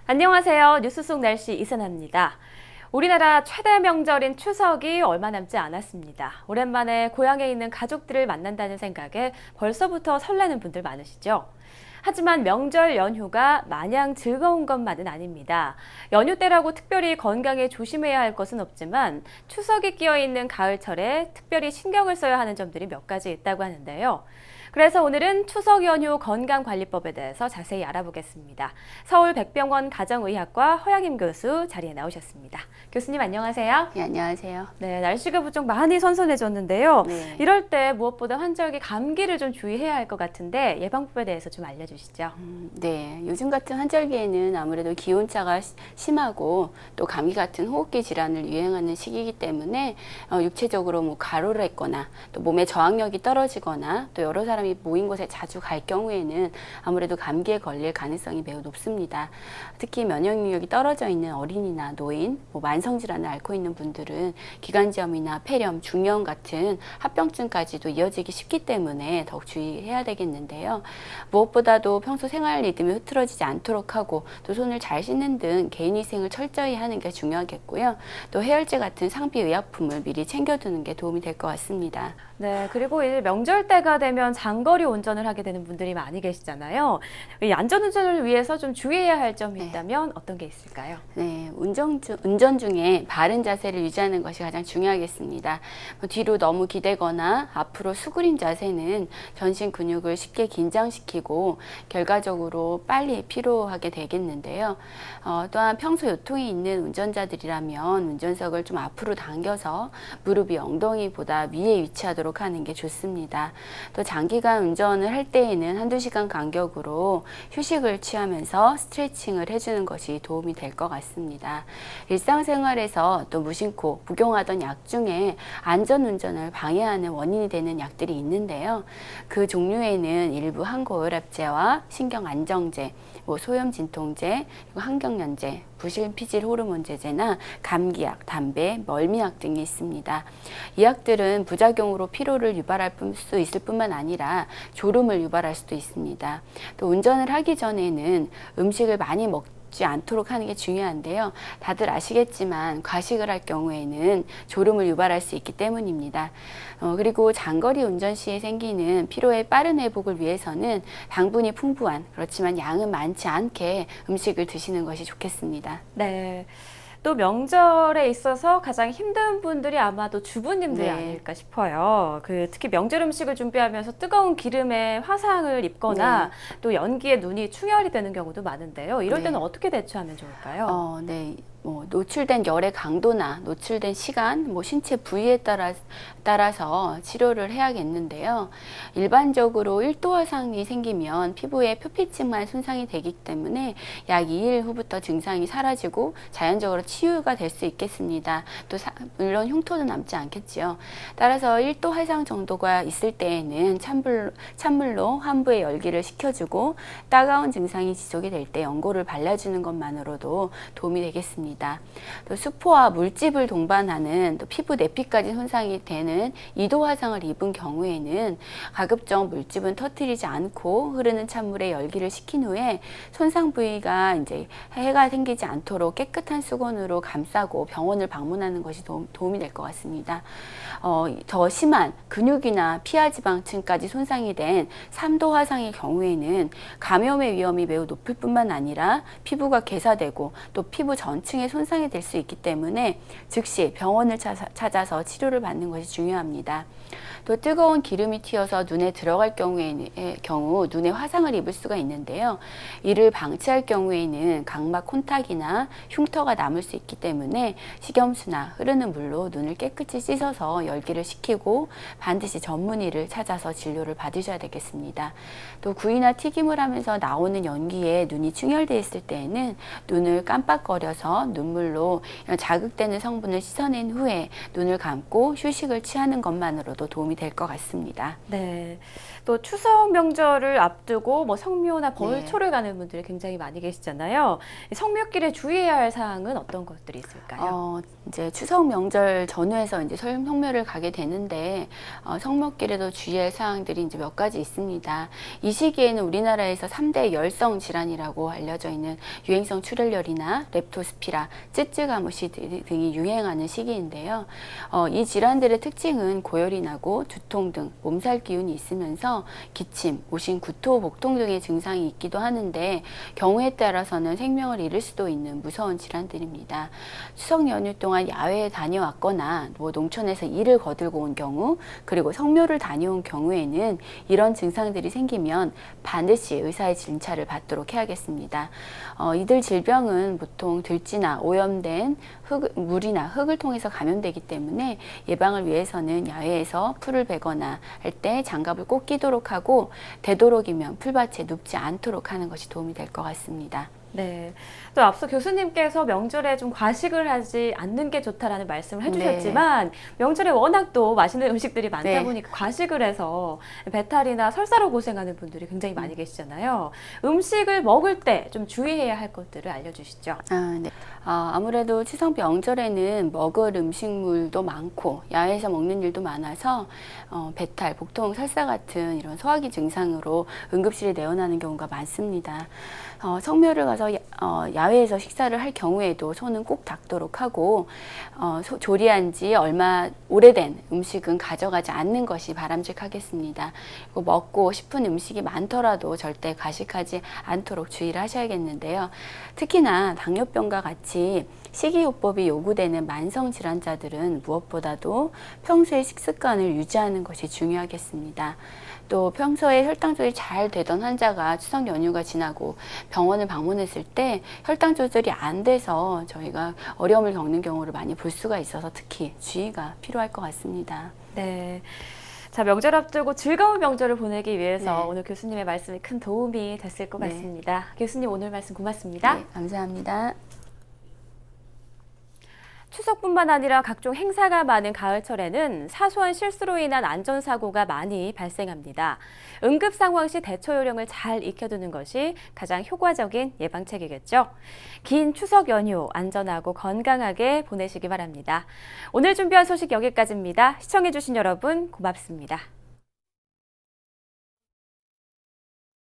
안녕하세요. 뉴스 속 날씨 이선아입니다. 우리나라 최대 명절인 추석이 얼마 남지 않았습니다. 오랜만에 고향에 있는 가족들을 만난다는 생각에 벌써부터 설레는 분들 많으시죠? 하지만 명절 연휴가 마냥 즐거운 것만은 아닙니다. 연휴 때라고 특별히 건강에 조심해야 할 것은 없지만 추석이 끼어있는 가을철에 특별히 신경을 써야 하는 점들이 몇 가지 있다고 하는데요. 그래서 오늘은 추석 연휴 건강관리법에 대해서 자세히 알아보겠습니다. 서울 백병원 가정의학과 허양임 교수 자리에 나오셨습니다. 교수님 안녕하세요. 네, 안녕하세요. 네, 날씨가 무척 많이 선선해졌는데요. 네. 이럴 때 무엇보다 환절기 감기를 좀 주의해야 할 것 같은데 예방법에 대해서 좀 알려주시죠. 네, 요즘 같은 환절기에는 아무래도 기온차가 심하고 또 감기 같은 호흡기 질환을 유행하는 시기이기 때문에 육체적으로 뭐 가로를 했거나 또 몸의 저항력이 떨어지거나 또 여러 사람이 모인 곳에 자주 갈 경우에는 아무래도 감기에 걸릴 가능성이 매우 높습니다. 특히 면역력이 떨어져 있는 어린이나 노인, 만성 질환을 앓고 있는 분들은 기관지염이나 폐렴, 중이염 같은 합병증까지도 이어지기 쉽기 때문에 더욱 주의해야 되겠는데요. 무엇보다도 평소 생활 리듬이 흐트러지지 않도록 하고 또 손을 잘 씻는 등 개인위생을 철저히 하는 게 중요하겠고요. 또 해열제 같은 상비 의약품을 미리 챙겨두는 게 도움이 될 것 같습니다. 네, 그리고 이제 명절 때가 되면 장거리 운전을 하게 되는 분들이 많이 계시잖아요. 이 안전운전을 위해서 좀 주의해야 할 점이 있다면 어떤 게 있을까요? 네, 운전 중에 바른 자세를 유지하는 것이 가장 중요하겠습니다. 뒤로 너무 기대거나 앞으로 수그린 자세는 전신 근육을 쉽게 긴장시키고 결과적으로 빨리 피로하게 되겠는데요. 또한 평소 요통이 있는 운전자들이라면 운전석을 좀 앞으로 당겨서 무릎이 엉덩이보다 위에 위치하도록 하는 게 좋습니다. 또 장기간 운전을 할 때에는 한두 시간 간격으로 휴식을 취하면서 스트레칭을 해주는 것이 도움이 될 것 같습니다. 일상생활에서 또 무심코 복용하던 약 중에 안전운전을 방해하는 원인이 되는 약들이 있는데요. 그 종류에는 일부 항고혈압제와 신경안정제, 소염진통제, 항경련제, 부실피질 호르몬제제나 감기약, 담배, 멀미약 등이 있습니다. 이 약들은 부작용으로 피로를 유발할 수 있을 뿐만 아니라 졸음을 유발할 수도 있습니다. 또 운전을 하기 전에는 음식을 많이 먹지 않도록 하는 게 중요한데요. 다들 아시겠지만 과식을 할 경우에는 졸음을 유발할 수 있기 때문입니다. 그리고 장거리 운전 시에 생기는 피로의 빠른 회복을 위해서는 당분이 풍부한 그렇지만 양은 많지 않게 음식을 드시는 것이 좋겠습니다. 네. 또 명절에 있어서 가장 힘든 분들이 아마도 주부님들이 아닐까 싶어요. 특히 명절 음식을 준비하면서 뜨거운 기름에 화상을 입거나 또 연기에 눈이 충혈이 되는 경우도 많은데요. 이럴 때는 어떻게 대처하면 좋을까요? 네. 노출된 열의 강도나 노출된 시간, 신체 부위에 따라서 치료를 해야겠는데요. 일반적으로 1도 화상이 생기면 피부에 표피층만 손상이 되기 때문에 약 2일 후부터 증상이 사라지고 자연적으로 치유가 될 수 있겠습니다. 또 물론 흉터도 남지 않겠지요. 따라서 1도 화상 정도가 있을 때에는 찬물로 환부의 열기를 식혀주고 따가운 증상이 지속이 될 때 연고를 발라주는 것만으로도 도움이 되겠습니다. 또 수포와 물집을 동반하는 또 피부 내피까지 손상이 되는 2도 화상을 입은 경우에는 가급적 물집은 터뜨리지 않고 흐르는 찬물에 열기를 식힌 후에 손상 부위가 이제 해가 생기지 않도록 깨끗한 수건으로 감싸고 병원을 방문하는 것이 도움이 될 것 같습니다. 더 심한 근육이나 피하지방층까지 손상이 된 3도 화상의 경우에는 감염의 위험이 매우 높을 뿐만 아니라 피부가 괴사되고 또 피부 전층에 손상이 될 수 있기 때문에 즉시 병원을 찾아서 치료를 받는 것이 중요합니다. 또 뜨거운 기름이 튀어서 눈에 들어갈 경우 눈에 화상을 입을 수가 있는데요. 이를 방치할 경우에는 각막 콘탁이나 흉터가 남을 수 있기 때문에 식염수나 흐르는 물로 눈을 깨끗이 씻어서 열기를 식히고 반드시 전문의를 찾아서 진료를 받으셔야 되겠습니다. 또 구이나 튀김을 하면서 나오는 연기에 눈이 충혈되어 있을 때에는 눈을 깜빡거려서 땀, 눈물로 이런 자극되는 성분을 씻어낸 후에 눈을 감고 휴식을 취하는 것만으로도 도움이 될 것 같습니다. 네. 또 추석 명절을 앞두고 뭐 성묘나 벌초를 네. 가는 분들이 굉장히 많이 계시잖아요. 이 성묘길에 주의해야 할 사항은 어떤 것들이 있을까요? 이제 추석 명절 전후해서 이제 성묘를 가게 되는데 성묘길에도 주의할 사항들이 이제 몇 가지 있습니다. 이 시기에는 우리나라에서 3대 열성 질환이라고 알려져 있는 유행성 출혈열이나 렙토스피라, 쯔쯔가무시 등이 유행하는 시기인데요. 이 질환들의 특징은 고열이 나고 두통 등 몸살 기운이 있으면서 기침, 오심, 구토, 복통 등의 증상이 있기도 하는데 경우에 따라서는 생명을 잃을 수도 있는 무서운 질환들입니다. 추석 연휴 동안 야외에 다녀왔거나 뭐 농촌에서 일을 거들고 온 경우, 그리고 성묘를 다녀온 경우에는 이런 증상들이 생기면 반드시 의사의 진찰을 받도록 해야겠습니다. 이들 질병은 보통 들쥐나 오염된 물이나 흙을 통해서 감염되기 때문에 예방을 위해서는 야외에서 풀을 베거나 할 때 장갑을 꼭 끼도록 하고, 되도록이면 풀밭에 눕지 않도록 하는 것이 도움이 될 것 같습니다. 네. 또 앞서 교수님께서 명절에 좀 과식을 하지 않는 게 좋다라는 말씀을 해주셨지만 명절에 워낙 또 맛있는 음식들이 많다 네. 보니까 과식을 해서 배탈이나 설사로 고생하는 분들이 굉장히 많이 계시잖아요. 음식을 먹을 때 좀 주의해야 할 것들을 알려주시죠. 네. 아무래도 추석 명절에는 먹을 음식물도 많고 야외에서 먹는 일도 많아서 배탈, 복통, 설사 같은 이런 소화기 증상으로 응급실에 내원하는 경우가 많습니다. 성묘를 가서 야외에서 식사를 할 경우에도 손은 꼭 닦도록 하고 조리한 지 얼마 오래된 음식은 가져가지 않는 것이 바람직하겠습니다. 그리고 먹고 싶은 음식이 많더라도 절대 과식하지 않도록 주의를 하셔야겠는데요. 특히나 당뇨병과 같이 식이요법이 요구되는 만성 질환자들은 무엇보다도 평소에 식습관을 유지하는 것이 중요하겠습니다. 또 평소에 혈당 조절이 잘 되던 환자가 추석 연휴가 지나고 병원을 방문했을 때 혈당 조절이 안 돼서 저희가 어려움을 겪는 경우를 많이 볼 수가 있어서 특히 주의가 필요할 것 같습니다. 네. 자, 명절 앞두고 즐거운 명절을 보내기 위해서 네. 오늘 교수님의 말씀이 큰 도움이 됐을 것 네. 같습니다. 교수님 오늘 말씀 고맙습니다. 네, 감사합니다. 추석뿐만 아니라 각종 행사가 많은 가을철에는 사소한 실수로 인한 안전사고가 많이 발생합니다. 응급 상황 시 대처 요령을 잘 익혀두는 것이 가장 효과적인 예방책이겠죠. 긴 추석 연휴 안전하고 건강하게 보내시기 바랍니다. 오늘 준비한 소식 여기까지입니다. 시청해주신 여러분 고맙습니다.